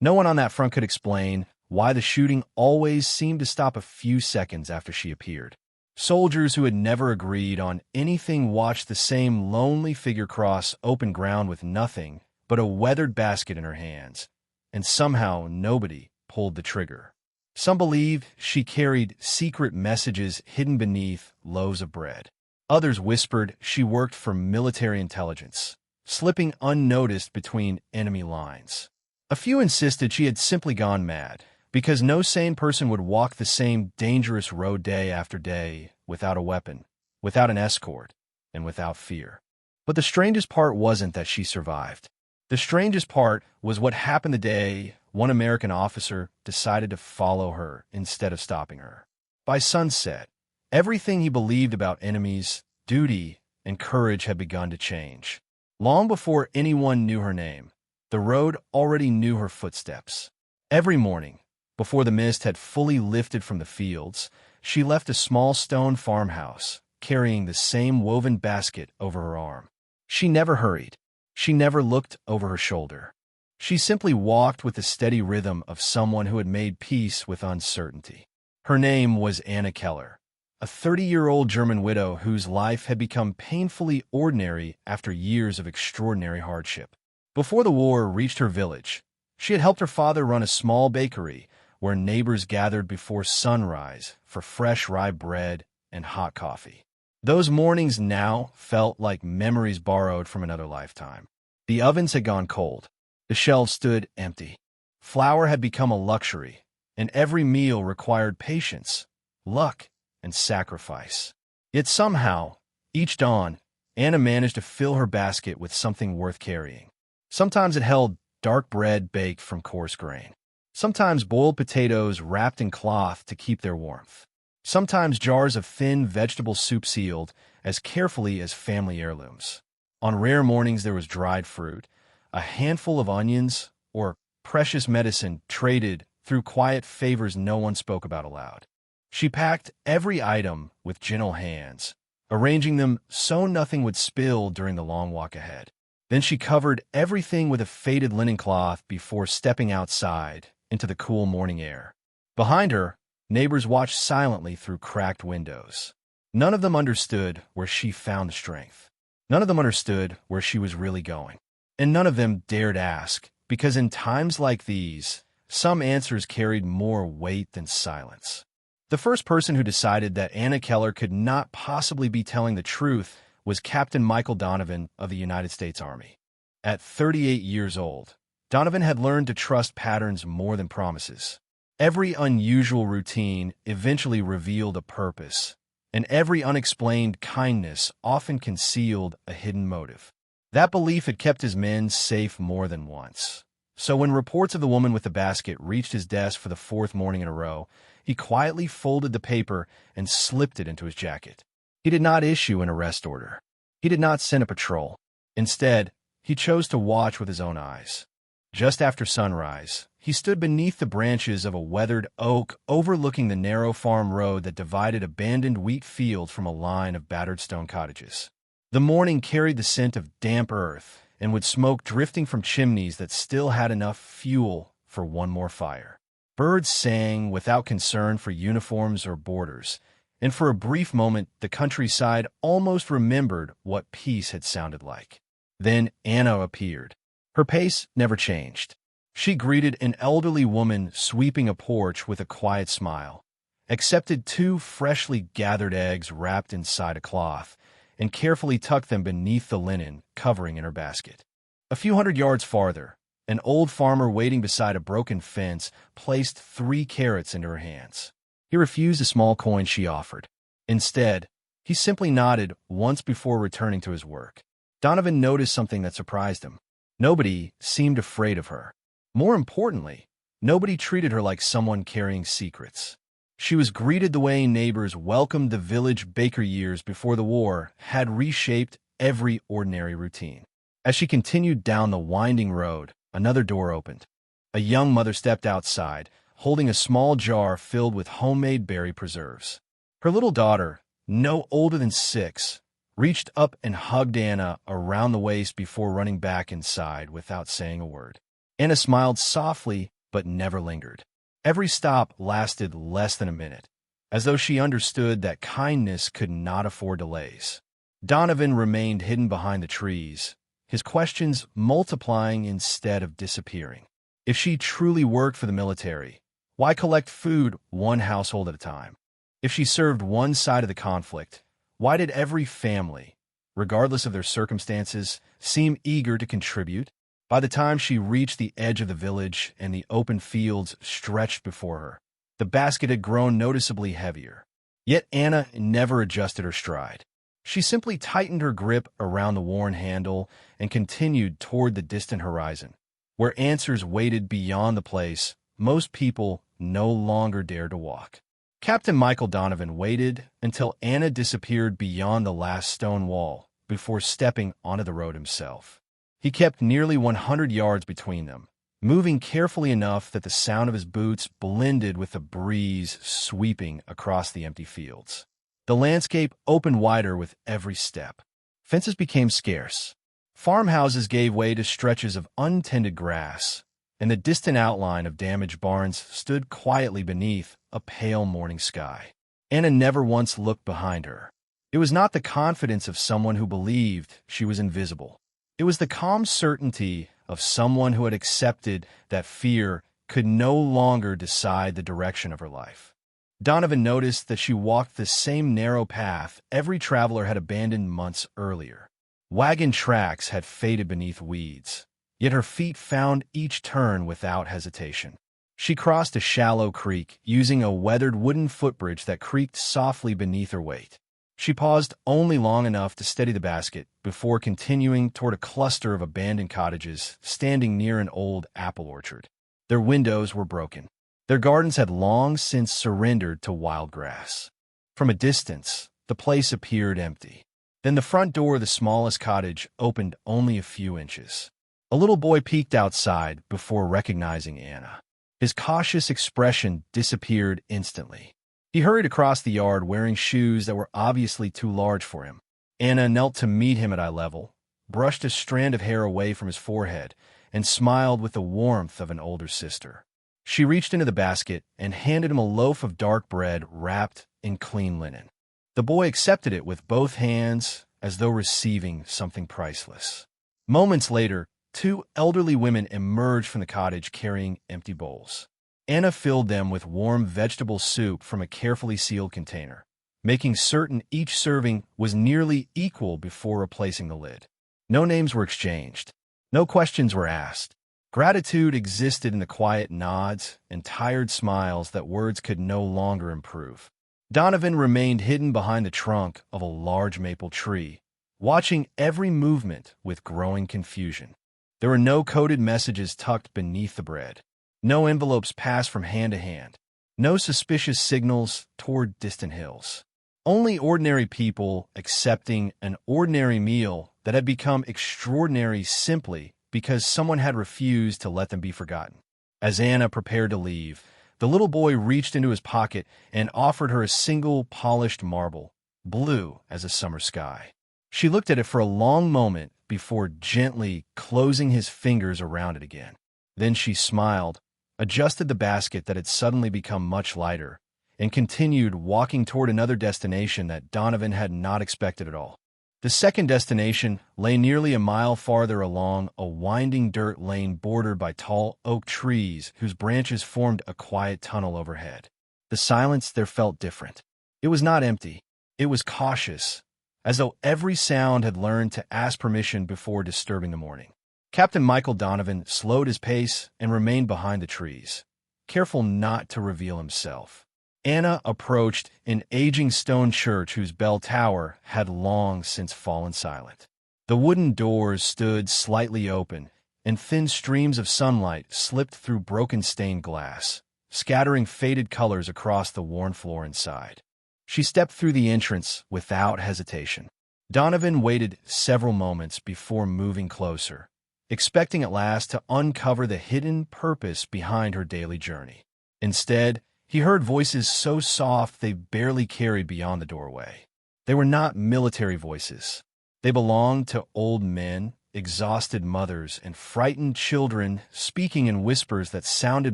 No one on that front could explain why the shooting always seemed to stop a few seconds after she appeared. Soldiers who had never agreed on anything watched the same lonely figure cross open ground with nothing but a weathered basket in her hands, and somehow nobody pulled the trigger. Some believed she carried secret messages hidden beneath loaves of bread. Others whispered she worked for military intelligence, slipping unnoticed between enemy lines. A few insisted she had simply gone mad, because no sane person would walk the same dangerous road day after day without a weapon, without an escort, and without fear. But the strangest part wasn't that she survived. The strangest part was what happened the day one American officer decided to follow her instead of stopping her. By sunset, everything he believed about enemies, duty, and courage had begun to change. Long before anyone knew her name, the road already knew her footsteps. Every morning, before the mist had fully lifted from the fields, she left a small stone farmhouse, carrying the same woven basket over her arm. She never hurried. She never looked over her shoulder. She simply walked with the steady rhythm of someone who had made peace with uncertainty. Her name was Anna Keller, a 30-year-old German widow whose life had become painfully ordinary after years of extraordinary hardship. Before the war reached her village, she had helped her father run a small bakery where neighbors gathered before sunrise for fresh rye bread and hot coffee. Those mornings now felt like memories borrowed from another lifetime. The ovens had gone cold. The shelves stood empty. Flour had become a luxury, and every meal required patience, luck, and sacrifice. Yet somehow, each dawn, Anna managed to fill her basket with something worth carrying. Sometimes it held dark bread baked from coarse grain. Sometimes boiled potatoes wrapped in cloth to keep their warmth. Sometimes jars of thin vegetable soup sealed as carefully as family heirlooms. On rare mornings there was dried fruit, a handful of onions, or precious medicine traded through quiet favors no one spoke about aloud. She packed every item with gentle hands, arranging them so nothing would spill during the long walk ahead. Then she covered everything with a faded linen cloth before stepping outside into the cool morning air. Behind her, neighbors watched silently through cracked windows. None of them understood where she found the strength. None of them understood where she was really going. And none of them dared ask, because in times like these, some answers carried more weight than silence. The first person who decided that Anna Keller could not possibly be telling the truth was Captain Michael Donovan of the United States Army. At 38 years old, Donovan had learned to trust patterns more than promises. Every unusual routine eventually revealed a purpose, and every unexplained kindness often concealed a hidden motive. That belief had kept his men safe more than once. So when reports of the woman with the basket reached his desk for the fourth morning in a row, he quietly folded the paper and slipped it into his jacket. He did not issue an arrest order. He did not send a patrol. Instead, he chose to watch with his own eyes. Just after sunrise, he stood beneath the branches of a weathered oak overlooking the narrow farm road that divided abandoned wheat fields from a line of battered stone cottages. The morning carried the scent of damp earth and with smoke drifting from chimneys that still had enough fuel for one more fire. Birds sang without concern for uniforms or borders, and for a brief moment the countryside almost remembered what peace had sounded like. Then Anna appeared. Her pace never changed. She greeted an elderly woman sweeping a porch with a quiet smile, accepted 2 freshly gathered eggs wrapped inside a cloth, and carefully tucked them beneath the linen covering in her basket. A few hundred yards farther, an old farmer waiting beside a broken fence placed 3 carrots into her hands. He refused a small coin she offered. Instead, he simply nodded once before returning to his work. Donovan noticed something that surprised him. Nobody seemed afraid of her. More importantly, nobody treated her like someone carrying secrets. She was greeted the way neighbors welcomed the village baker years before the war had reshaped every ordinary routine. As she continued down the winding road, another door opened. A young mother stepped outside, holding a small jar filled with homemade berry preserves. Her little daughter, no older than 6, reached up and hugged Anna around the waist before running back inside without saying a word. Anna smiled softly but never lingered. Every stop lasted less than a minute, as though she understood that kindness could not afford delays. Donovan remained hidden behind the trees, his questions multiplying instead of disappearing. If she truly worked for the military, why collect food one household at a time? If she served one side of the conflict, why did every family, regardless of their circumstances, seem eager to contribute? By the time she reached the edge of the village and the open fields stretched before her, the basket had grown noticeably heavier. Yet Anna never adjusted her stride. She simply tightened her grip around the worn handle and continued toward the distant horizon, where answers waited beyond the place most people no longer dared to walk. Captain Michael Donovan waited until Anna disappeared beyond the last stone wall before stepping onto the road himself. He kept nearly 100 yards between them, moving carefully enough that the sound of his boots blended with the breeze sweeping across the empty fields. The landscape opened wider with every step. Fences became scarce. Farmhouses gave way to stretches of untended grass, and the distant outline of damaged barns stood quietly beneath a pale morning sky. Anna never once looked behind her. It was not the confidence of someone who believed she was invisible. It was the calm certainty of someone who had accepted that fear could no longer decide the direction of her life. Donovan noticed that she walked the same narrow path every traveler had abandoned months earlier. Wagon tracks had faded beneath weeds, yet her feet found each turn without hesitation. She crossed a shallow creek using a weathered wooden footbridge that creaked softly beneath her weight. She paused only long enough to steady the basket before continuing toward a cluster of abandoned cottages standing near an old apple orchard. Their windows were broken. Their gardens had long since surrendered to wild grass. From a distance, the place appeared empty. Then the front door of the smallest cottage opened only a few inches. A little boy peeked outside before recognizing Anna. His cautious expression disappeared instantly. He hurried across the yard wearing shoes that were obviously too large for him. Anna knelt to meet him at eye level, brushed a strand of hair away from his forehead, and smiled with the warmth of an older sister. She reached into the basket and handed him a loaf of dark bread wrapped in clean linen. The boy accepted it with both hands as though receiving something priceless. Moments later, two elderly women emerged from the cottage carrying empty bowls. Anna filled them with warm vegetable soup from a carefully sealed container, making certain each serving was nearly equal before replacing the lid. No names were exchanged. No questions were asked. Gratitude existed in the quiet nods and tired smiles that words could no longer improve. Donovan remained hidden behind the trunk of a large maple tree, watching every movement with growing confusion. There were no coded messages tucked beneath the bread. No envelopes passed from hand to hand. No suspicious signals toward distant hills. Only ordinary people accepting an ordinary meal that had become extraordinary simply because someone had refused to let them be forgotten. As Anna prepared to leave, the little boy reached into his pocket and offered her a single polished marble, blue as a summer sky. She looked at it for a long moment before gently closing his fingers around it again. Then she smiled, adjusted the basket that had suddenly become much lighter, and continued walking toward another destination that Donovan had not expected at all. The second destination lay nearly a mile farther along a winding dirt lane bordered by tall oak trees whose branches formed a quiet tunnel overhead. The silence there felt different. It was not empty. It was cautious, as though every sound had learned to ask permission before disturbing the morning. Captain Michael Donovan slowed his pace and remained behind the trees, careful not to reveal himself. Anna approached an aging stone church whose bell tower had long since fallen silent. The wooden doors stood slightly open, and thin streams of sunlight slipped through broken stained glass, scattering faded colors across the worn floor inside. She stepped through the entrance without hesitation. Donovan waited several moments before moving closer, expecting at last to uncover the hidden purpose behind her daily journey. Instead, he heard voices so soft they barely carried beyond the doorway. They were not military voices. They belonged to old men exhausted mothers and frightened children speaking in whispers that sounded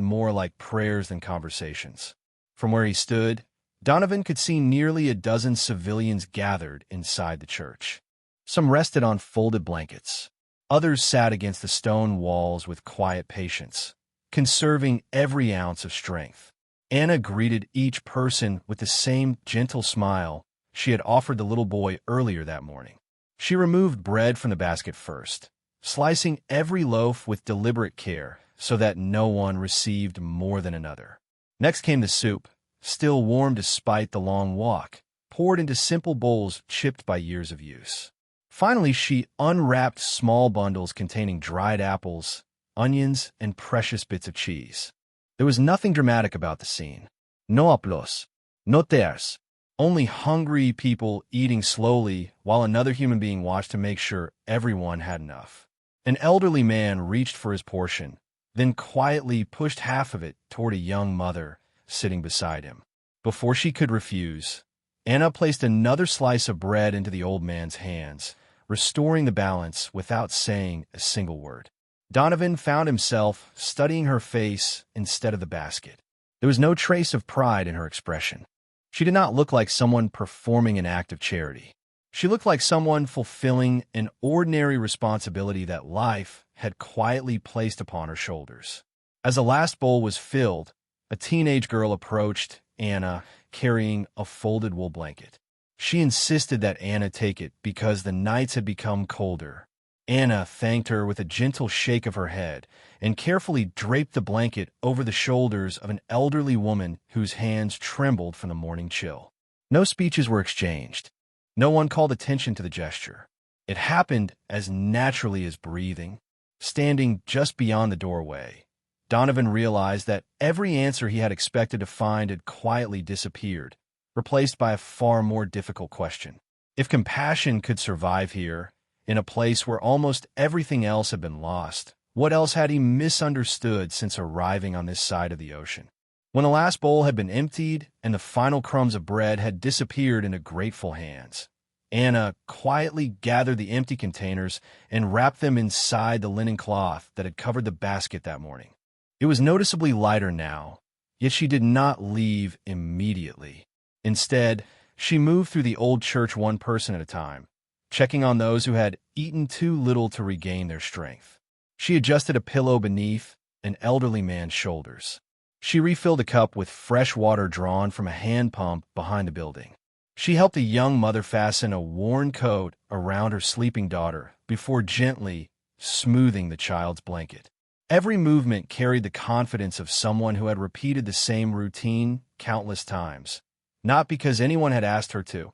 more like prayers than conversations. From where he stood, Donovan could see nearly a dozen civilians gathered inside the church. Some rested on folded blankets. Others sat against the stone walls with quiet patience, conserving every ounce of strength. Anna greeted each person with the same gentle smile she had offered the little boy earlier that morning. She removed bread from the basket first, slicing every loaf with deliberate care so that no one received more than another. Next came the soup, still warm despite the long walk, poured into simple bowls chipped by years of use. Finally, she unwrapped small bundles containing dried apples, onions, and precious bits of cheese. There was nothing dramatic about the scene. No applause, no tears, only hungry people eating slowly while another human being watched to make sure everyone had enough. An elderly man reached for his portion, then quietly pushed half of it toward a young mother sitting beside him. Before she could refuse, Anna placed another slice of bread into the old man's hands, restoring the balance without saying a single word. Donovan found himself studying her face instead of the basket. There was no trace of pride in her expression. She did not look like someone performing an act of charity. She looked like someone fulfilling an ordinary responsibility that life had quietly placed upon her shoulders. As the last bowl was filled, a teenage girl approached Anna, carrying a folded wool blanket. She insisted that Anna take it because the nights had become colder. Anna thanked her with a gentle shake of her head and carefully draped the blanket over the shoulders of an elderly woman whose hands trembled from the morning chill. No speeches were exchanged. No one called attention to the gesture. It happened as naturally as breathing. Standing just beyond the doorway, Donovan realized that every answer he had expected to find had quietly disappeared, replaced by a far more difficult question. If compassion could survive here, in a place where almost everything else had been lost, what else had he misunderstood since arriving on this side of the ocean? When the last bowl had been emptied and the final crumbs of bread had disappeared into grateful hands, Anna quietly gathered the empty containers and wrapped them inside the linen cloth that had covered the basket that morning. It was noticeably lighter now, yet she did not leave immediately. Instead, she moved through the old church one person at a time, checking on those who had eaten too little to regain their strength. She adjusted a pillow beneath an elderly man's shoulders. She refilled a cup with fresh water drawn from a hand pump behind the building. She helped a young mother fasten a worn coat around her sleeping daughter before gently smoothing the child's blanket. Every movement carried the confidence of someone who had repeated the same routine countless times, not because anyone had asked her to,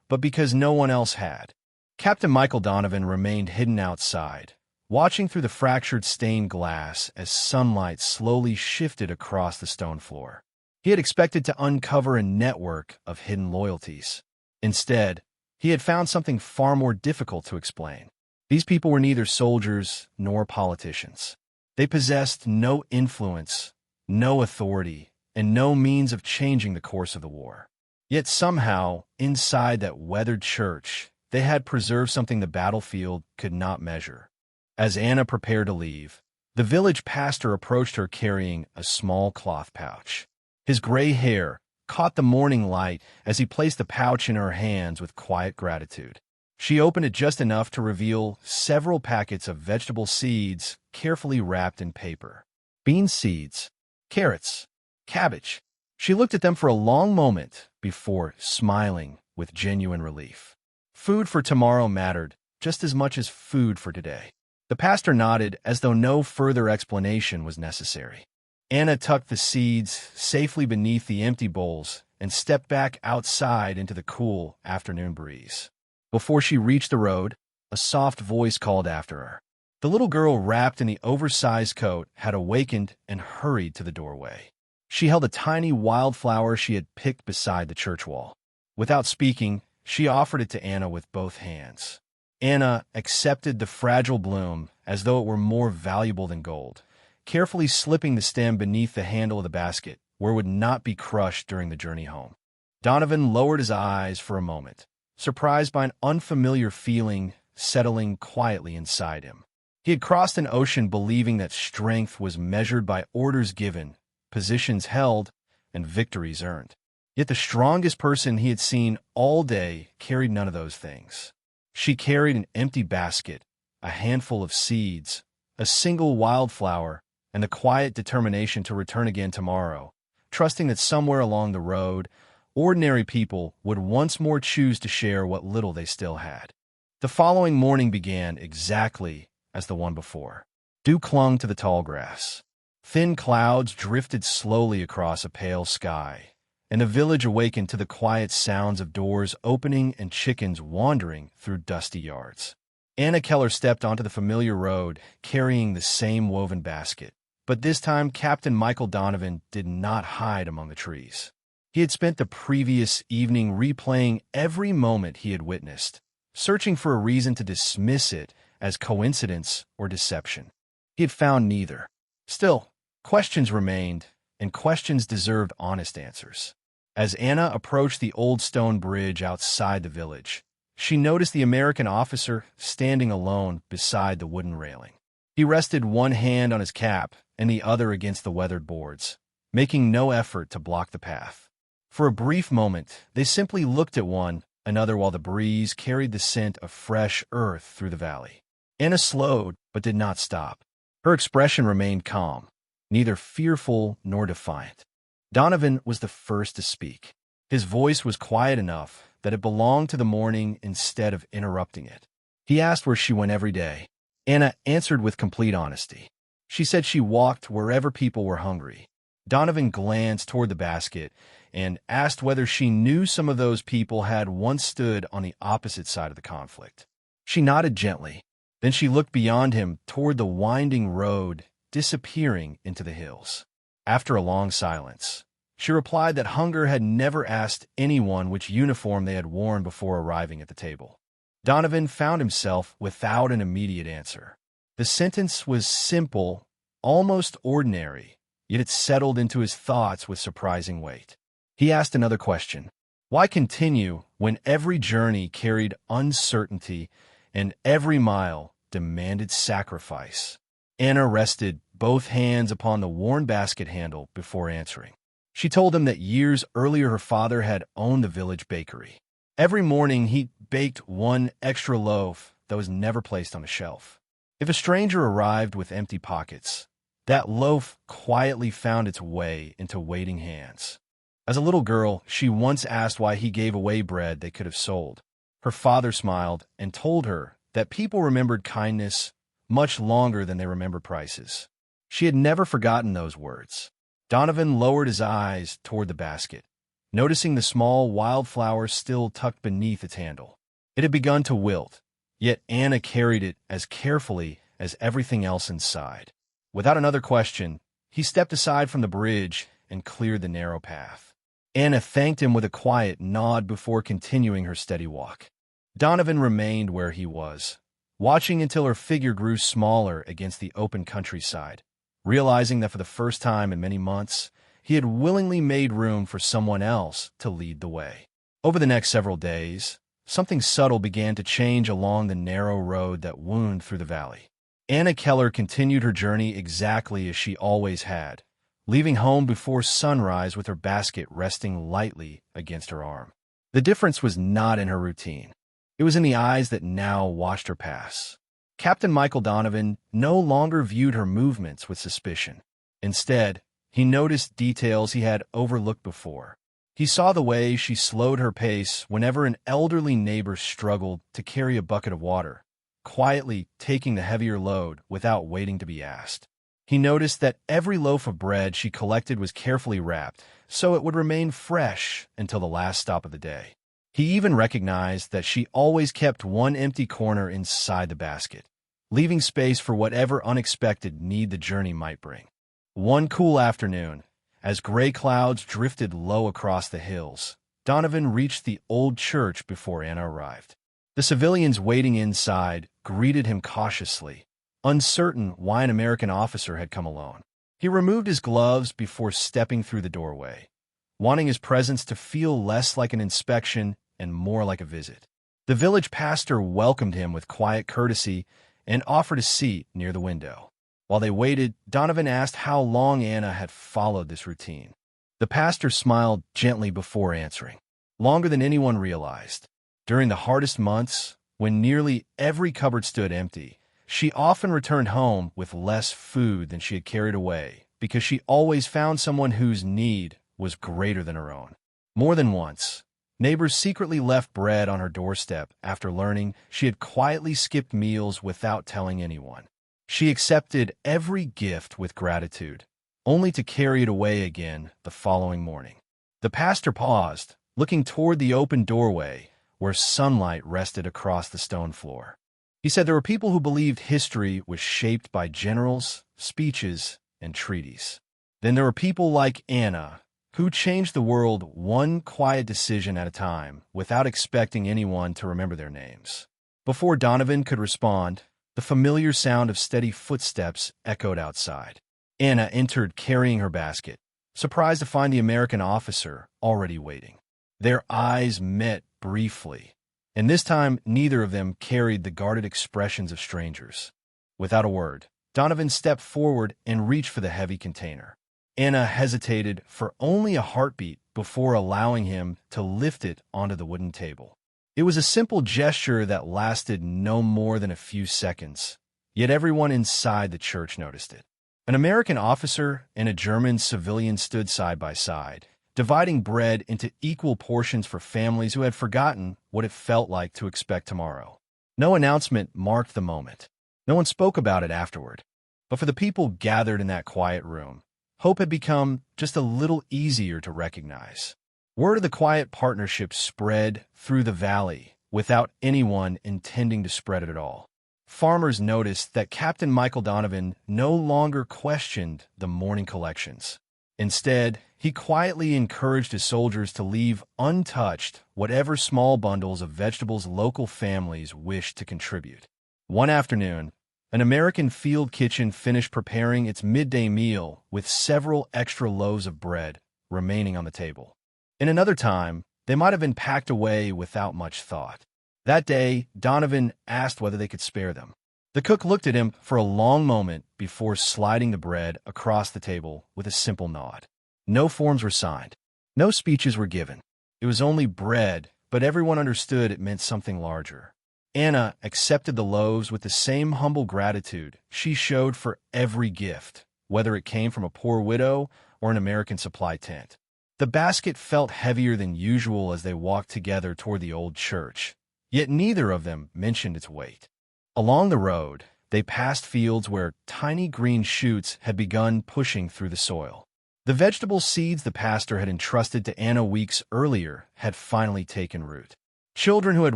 but because no one else had. Captain Michael Donovan remained hidden outside, watching through the fractured stained glass as sunlight slowly shifted across the stone floor. He had expected to uncover a network of hidden loyalties. Instead, he had found something far more difficult to explain. These people were neither soldiers nor politicians. They possessed no influence, no authority, and no means of changing the course of the war. Yet somehow, inside that weathered church, they had preserved something the battlefield could not measure. As Anna prepared to leave, the village pastor approached her carrying a small cloth pouch. His gray hair caught the morning light as he placed the pouch in her hands with quiet gratitude. She opened it just enough to reveal several packets of vegetable seeds carefully wrapped in paper. Bean seeds, carrots, cabbage. She looked at them for a long moment before smiling with genuine relief. Food for tomorrow mattered just as much as food for today. The pastor nodded as though no further explanation was necessary. Anna tucked the seeds safely beneath the empty bowls and stepped back outside into the cool afternoon breeze. Before she reached the road, a soft voice called after her. The little girl wrapped in the oversized coat had awakened and hurried to the doorway. She held a tiny wildflower she had picked beside the church wall. Without speaking, she offered it to Anna with both hands. Anna accepted the fragile bloom as though it were more valuable than gold, carefully slipping the stem beneath the handle of the basket where it would not be crushed during the journey home. Donovan lowered his eyes for a moment, surprised by an unfamiliar feeling settling quietly inside him. He had crossed an ocean believing that strength was measured by orders given, positions held, and victories earned. Yet the strongest person he had seen all day carried none of those things. She carried an empty basket, a handful of seeds, a single wildflower, and the quiet determination to return again tomorrow, trusting that somewhere along the road, ordinary people would once more choose to share what little they still had. The following morning began exactly as the one before. Dew clung to the tall grass. Thin clouds drifted slowly across a pale sky, and the village awakened to the quiet sounds of doors opening and chickens wandering through dusty yards. Anna Keller stepped onto the familiar road, carrying the same woven basket. But this time, Captain Michael Donovan did not hide among the trees. He had spent the previous evening replaying every moment he had witnessed, searching for a reason to dismiss it as coincidence or deception. He had found neither. Still, questions remained, and questions deserved honest answers. As Anna approached the old stone bridge outside the village, she noticed the American officer standing alone beside the wooden railing. He rested one hand on his cap and the other against the weathered boards, making no effort to block the path. For a brief moment, they simply looked at one another while the breeze carried the scent of fresh earth through the valley. Anna slowed, but did not stop. Her expression remained calm, neither fearful nor defiant. Donovan was the first to speak. His voice was quiet enough that it belonged to the morning instead of interrupting it. He asked where she went every day. Anna answered with complete honesty. She said she walked wherever people were hungry. Donovan glanced toward the basket and asked whether she knew some of those people had once stood on the opposite side of the conflict. She nodded gently. Then she looked beyond him toward the winding road, disappearing into the hills. After a long silence, she replied that hunger had never asked anyone which uniform they had worn before arriving at the table. Donovan found himself without an immediate answer. The sentence was simple, almost ordinary, yet it settled into his thoughts with surprising weight. He asked another question. Why continue when every journey carried uncertainty and every mile demanded sacrifice? Anna rested both hands upon the worn basket handle before answering. She told him that years earlier her father had owned the village bakery. Every morning he baked one extra loaf that was never placed on a shelf. If a stranger arrived with empty pockets, that loaf quietly found its way into waiting hands. As a little girl, she once asked why he gave away bread they could have sold. Her father smiled and told her that people remembered kindness much longer than they remembered prices. She had never forgotten those words. Donovan lowered his eyes toward the basket, noticing the small wildflower still tucked beneath its handle. It had begun to wilt, yet Anna carried it as carefully as everything else inside. Without another question, he stepped aside from the bridge and cleared the narrow path. Anna thanked him with a quiet nod before continuing her steady walk. Donovan remained where he was, watching until her figure grew smaller against the open countryside, realizing that for the first time in many months, he had willingly made room for someone else to lead the way. Over the next several days, something subtle began to change along the narrow road that wound through the valley. Anna Keller continued her journey exactly as she always had, leaving home before sunrise with her basket resting lightly against her arm. The difference was not in her routine. It was in the eyes that now watched her pass. Captain Michael Donovan no longer viewed her movements with suspicion. Instead, he noticed details he had overlooked before. He saw the way she slowed her pace whenever an elderly neighbor struggled to carry a bucket of water, quietly taking the heavier load without waiting to be asked. He noticed that every loaf of bread she collected was carefully wrapped, so it would remain fresh until the last stop of the day. He even recognized that she always kept one empty corner inside the basket, leaving space for whatever unexpected need the journey might bring. One cool afternoon, as gray clouds drifted low across the hills, Donovan reached the old church before Anna arrived. The civilians waiting inside greeted him cautiously, uncertain why an American officer had come alone. He removed his gloves before stepping through the doorway, wanting his presence to feel less like an inspection and more like a visit. The village pastor welcomed him with quiet courtesy and offered a seat near the window. While they waited, Donovan asked how long Anna had followed this routine. The pastor smiled gently before answering. Longer than anyone realized. During the hardest months, when nearly every cupboard stood empty, she often returned home with less food than she had carried away because she always found someone whose need was greater than her own. More than once, neighbors secretly left bread on her doorstep after learning she had quietly skipped meals without telling anyone. She accepted every gift with gratitude, only to carry it away again the following morning. The pastor paused, looking toward the open doorway where sunlight rested across the stone floor. He said there were people who believed history was shaped by generals, speeches, and treaties. Then there were people like Anna, who changed the world one quiet decision at a time without expecting anyone to remember their names. Before Donovan could respond, the familiar sound of steady footsteps echoed outside. Anna entered carrying her basket, surprised to find the American officer already waiting. Their eyes met briefly, and this time neither of them carried the guarded expressions of strangers. Without a word, Donovan stepped forward and reached for the heavy container. Anna hesitated for only a heartbeat before allowing him to lift it onto the wooden table. It was a simple gesture that lasted no more than a few seconds, yet everyone inside the church noticed it. An American officer and a German civilian stood side by side, dividing bread into equal portions for families who had forgotten what it felt like to expect tomorrow. No announcement marked the moment. No one spoke about it afterward. But for the people gathered in that quiet room, hope had become just a little easier to recognize. Word of the quiet partnership spread through the valley without anyone intending to spread it at all. Farmers noticed that Captain Michael Donovan no longer questioned the morning collections. Instead, he quietly encouraged his soldiers to leave untouched whatever small bundles of vegetables local families wished to contribute. One afternoon, an American field kitchen finished preparing its midday meal with several extra loaves of bread remaining on the table. In another time, they might have been packed away without much thought. That day, Donovan asked whether they could spare them. The cook looked at him for a long moment before sliding the bread across the table with a simple nod. No forms were signed. No speeches were given. It was only bread, but everyone understood it meant something larger. Anna accepted the loaves with the same humble gratitude she showed for every gift, whether it came from a poor widow or an American supply tent. The basket felt heavier than usual as they walked together toward the old church, yet neither of them mentioned its weight. Along the road, they passed fields where tiny green shoots had begun pushing through the soil. The vegetable seeds the pastor had entrusted to Anna weeks earlier had finally taken root. Children who had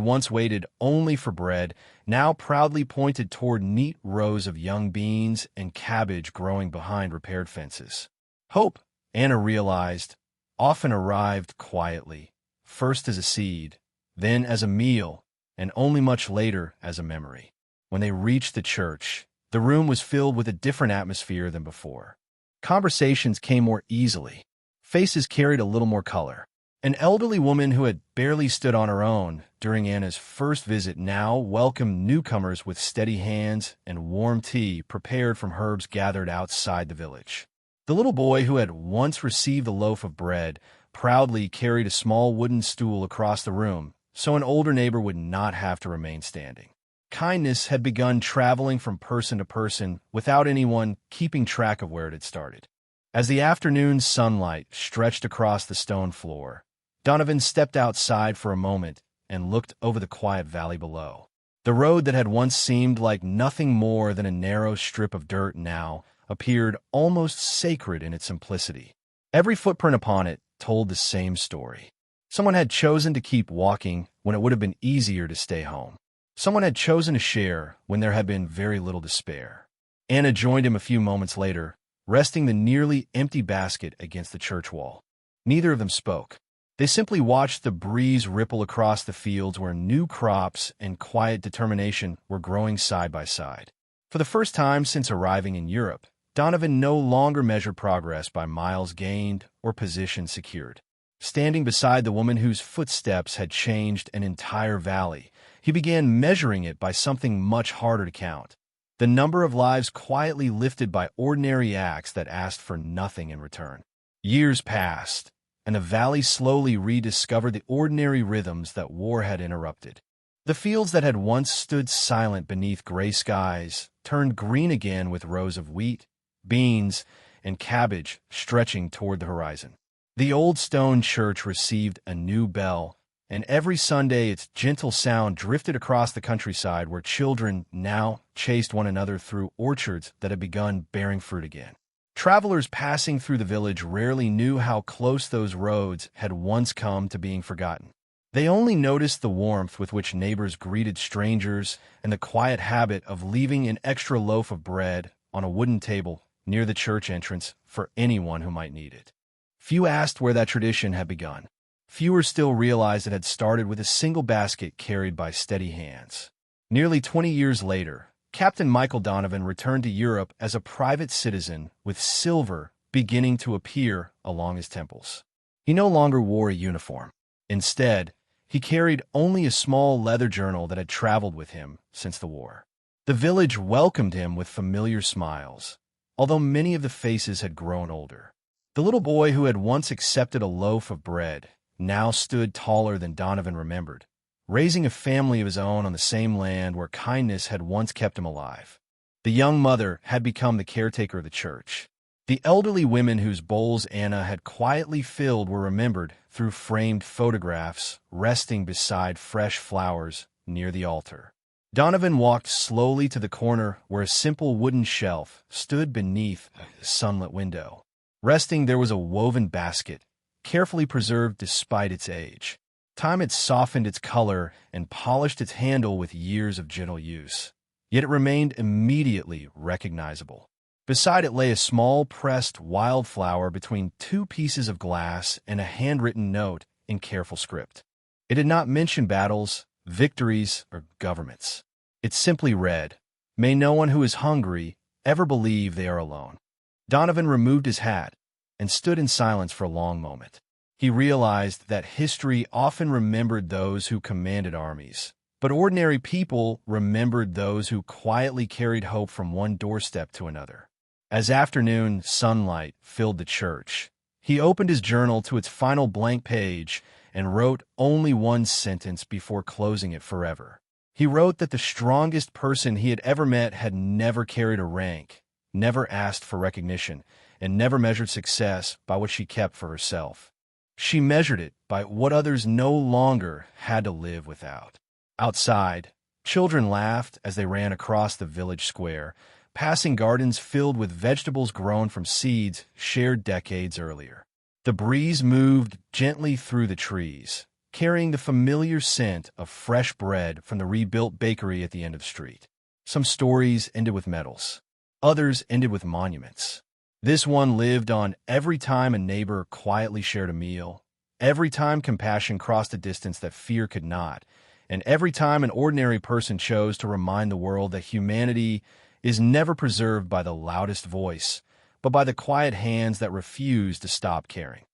once waited only for bread now proudly pointed toward neat rows of young beans and cabbage growing behind repaired fences. Hope, Anna realized, often arrived quietly, first as a seed, then as a meal, and only much later as a memory. When they reached the church, the room was filled with a different atmosphere than before. Conversations came more easily. Faces carried a little more color. An elderly woman who had barely stood on her own during Anna's first visit now welcomed newcomers with steady hands and warm tea prepared from herbs gathered outside the village. The little boy who had once received a loaf of bread proudly carried a small wooden stool across the room so an older neighbor would not have to remain standing. Kindness had begun traveling from person to person without anyone keeping track of where it had started. As the afternoon sunlight stretched across the stone floor, Donovan stepped outside for a moment and looked over the quiet valley below. The road that had once seemed like nothing more than a narrow strip of dirt now appeared almost sacred in its simplicity. Every footprint upon it told the same story. Someone had chosen to keep walking when it would have been easier to stay home. Someone had chosen to share when there had been very little to spare. Anna joined him a few moments later, resting the nearly empty basket against the church wall. Neither of them spoke. They simply watched the breeze ripple across the fields where new crops and quiet determination were growing side by side. For the first time since arriving in Europe, Donovan no longer measured progress by miles gained or position secured. Standing beside the woman whose footsteps had changed an entire valley, He began measuring it by something much harder to count: the number of lives quietly lifted by ordinary acts that asked for nothing in return. Years passed, and the valley slowly rediscovered the ordinary rhythms that war had interrupted. The fields that had once stood silent beneath gray skies turned green again with rows of wheat, beans, and cabbage stretching toward the horizon. The old stone church received a new bell, and every Sunday its gentle sound drifted across the countryside where children now chased one another through orchards that had begun bearing fruit again. Travelers passing through the village rarely knew how close those roads had once come to being forgotten. They only noticed the warmth with which neighbors greeted strangers and the quiet habit of leaving an extra loaf of bread on a wooden table near the church entrance for anyone who might need it. Few asked where that tradition had begun. Fewer still realized it had started with a single basket carried by steady hands. Nearly 20 years later, Captain Michael Donovan returned to Europe as a private citizen with silver beginning to appear along his temples. He no longer wore a uniform. Instead, he carried only a small leather journal that had traveled with him since the war. The village welcomed him with familiar smiles, although many of the faces had grown older. The little boy who had once accepted a loaf of bread now stood taller than Donovan remembered, raising a family of his own on the same land where kindness had once kept him alive. The young mother had become the caretaker of the church. The elderly women whose bowls Anna had quietly filled were remembered through framed photographs resting beside fresh flowers near the altar. Donovan walked slowly to the corner where a simple wooden shelf stood beneath a sunlit window. Resting there was a woven basket, carefully preserved despite its age. Time had softened its color and polished its handle with years of gentle use, yet it remained immediately recognizable. Beside it lay a small pressed wildflower between two pieces of glass and a handwritten note in careful script. It did not mention battles, victories, or governments. It simply read, "May no one who is hungry ever believe they are alone." Donovan removed his hat and stood in silence for a long moment. He realized that history often remembered those who commanded armies, but ordinary people remembered those who quietly carried hope from one doorstep to another. As afternoon sunlight filled the church, he opened his journal to its final blank page and wrote only one sentence before closing it forever. He wrote that the strongest person he had ever met had never carried a rank, never asked for recognition, and never measured success by what she kept for herself. She measured it by what others no longer had to live without. Outside, children laughed as they ran across the village square, passing gardens filled with vegetables grown from seeds shared decades earlier. The breeze moved gently through the trees, carrying the familiar scent of fresh bread from the rebuilt bakery at the end of the street. Some stories ended with medals. Others ended with monuments. This one lived on every time a neighbor quietly shared a meal, every time compassion crossed a distance that fear could not, and every time an ordinary person chose to remind the world that humanity is never preserved by the loudest voice, but by the quiet hands that refuse to stop caring.